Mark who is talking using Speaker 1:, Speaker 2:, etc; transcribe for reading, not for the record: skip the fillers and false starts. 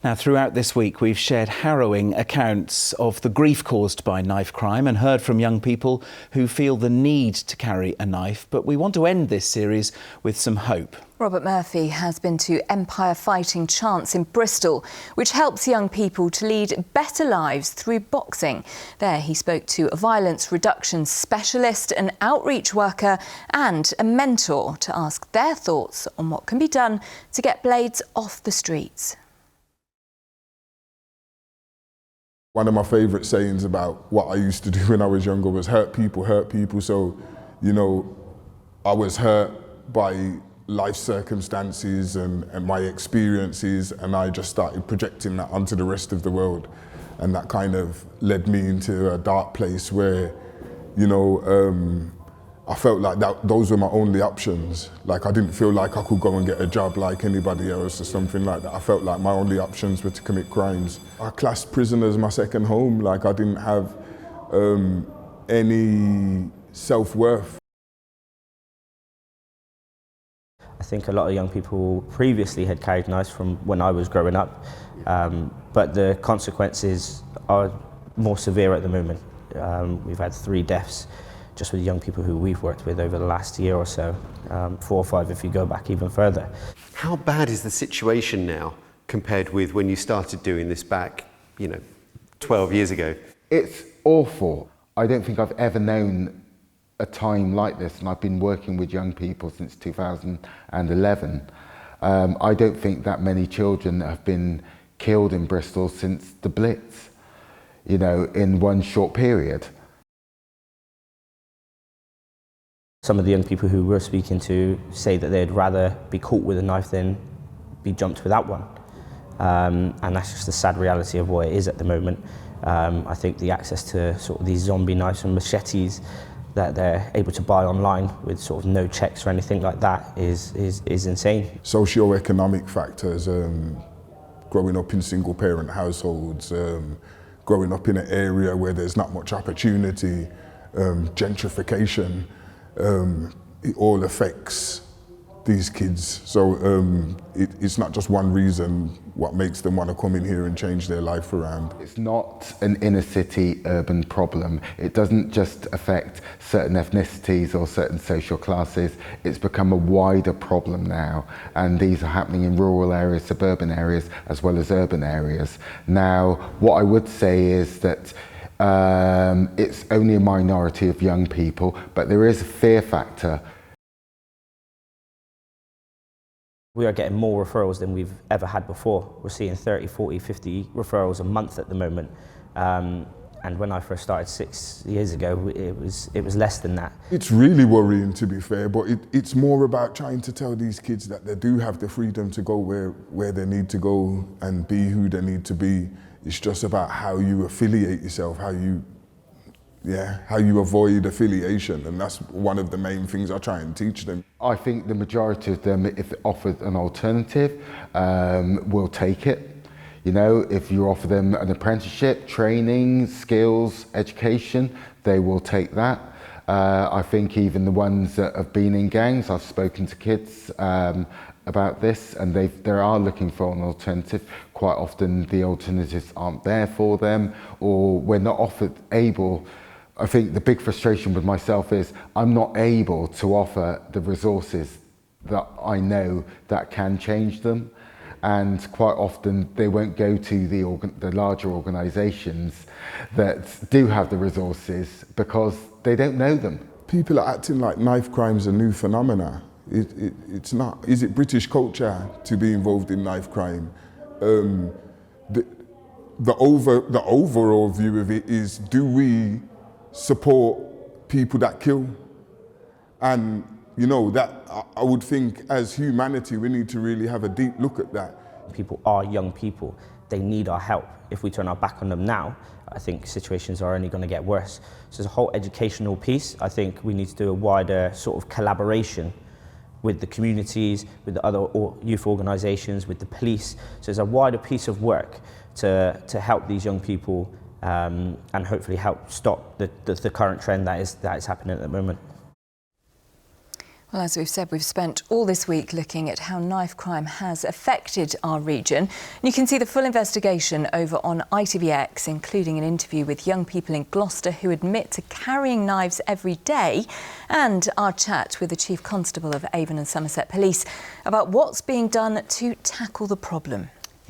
Speaker 1: Now, throughout this week, we've shared harrowing accounts of the grief caused by knife crime and heard from young people who feel the need to carry a knife. But we want to end this series with some hope.
Speaker 2: Robert Murphy has been to Empire Fighting Chance in Bristol, which helps young people to lead better lives through boxing. There he spoke to a violence reduction specialist, an outreach worker and a mentor to ask their thoughts on what can be done to get blades off the streets.
Speaker 3: One of my favourite sayings about what I used to do when I was younger was hurt people, hurt people. So, you know, I was hurt by life circumstances and my experiences, and I just started projecting that onto the rest of the world. And that kind of led me into a dark place where, you know, I felt like those were my only options. Like, I didn't feel like I could go and get a job like anybody else or something like that. I felt like my only options were to commit crimes. I classed prison as my second home. Like, I didn't have any self-worth.
Speaker 4: I think a lot of young people previously had carried knives from when I was growing up, but the consequences are more severe at the moment. We've had 3 deaths just with young people who we've worked with over the last year or so, 4 or 5 if you go back even further.
Speaker 5: How bad is the situation now compared with when you started doing this back, 12 years ago?
Speaker 6: It's awful. I don't think I've ever known a time like this, and I've been working with young people since 2011. I don't think that many children have been killed in Bristol since the Blitz, in one short period.
Speaker 4: Some of the young people who we're speaking to say that they'd rather be caught with a knife than be jumped without one. And that's just the sad reality of what it is at the moment. I think the access to sort of these zombie knives and machetes that they're able to buy online with sort of no checks or anything like that is insane.
Speaker 3: Socio-economic factors, growing up in single parent households, growing up in an area where there's not much opportunity, gentrification, it all affects these kids. So it's not just one reason what makes them want to come in here and change their life around.
Speaker 6: It's not an inner city urban problem. It doesn't just affect certain ethnicities or certain social classes. It's become a wider problem now, and these are happening in rural areas, suburban areas, as well as urban areas. Now, what I would say is that it's only a minority of young people, but there is a fear factor.
Speaker 4: We are getting more referrals than we've ever had before. We're seeing 30, 40, 50 referrals a month at the moment. And when I first started 6 years ago, it was less than that.
Speaker 3: It's really worrying, to be fair, but it's more about trying to tell these kids that they do have the freedom to go where they need to go and be who they need to be. It's just about how you affiliate yourself, how you avoid affiliation, and that's one of the main things I try and teach them. I
Speaker 6: think the majority of them, if offered an alternative, will take it. If you offer them an apprenticeship, training, skills, education, they will take that. I think even the ones that have been in gangs, I've spoken to kids about this, and they are looking for an alternative. Quite often the alternatives aren't there for them, or we're not able. I think the big frustration with myself is I'm not able to offer the resources that I know that can change them, and quite often they won't go to the larger organisations that do have the resources because they don't know them.
Speaker 3: People are acting like knife crime's a new phenomena. It's not. Is it British culture to be involved in knife crime? The overall view of it is, do we support people that kill? And that I would think as humanity we need to really have a deep look at that.
Speaker 4: People are young people. They need our help. If we turn our back on them now, I think situations are only going to get worse. So there's a whole educational piece. I think we need to do a wider sort of collaboration with the communities, with the other youth organisations, with the police. So there's a wider piece of work to help these young people and hopefully help stop the current trend that is happening at the moment.
Speaker 2: Well, as we've said, we've spent all this week looking at how knife crime has affected our region. You can see the full investigation over on ITVX, including an interview with young people in Gloucester who admit to carrying knives every day, and our chat with the Chief Constable of Avon and Somerset Police about what's being done to tackle the problem.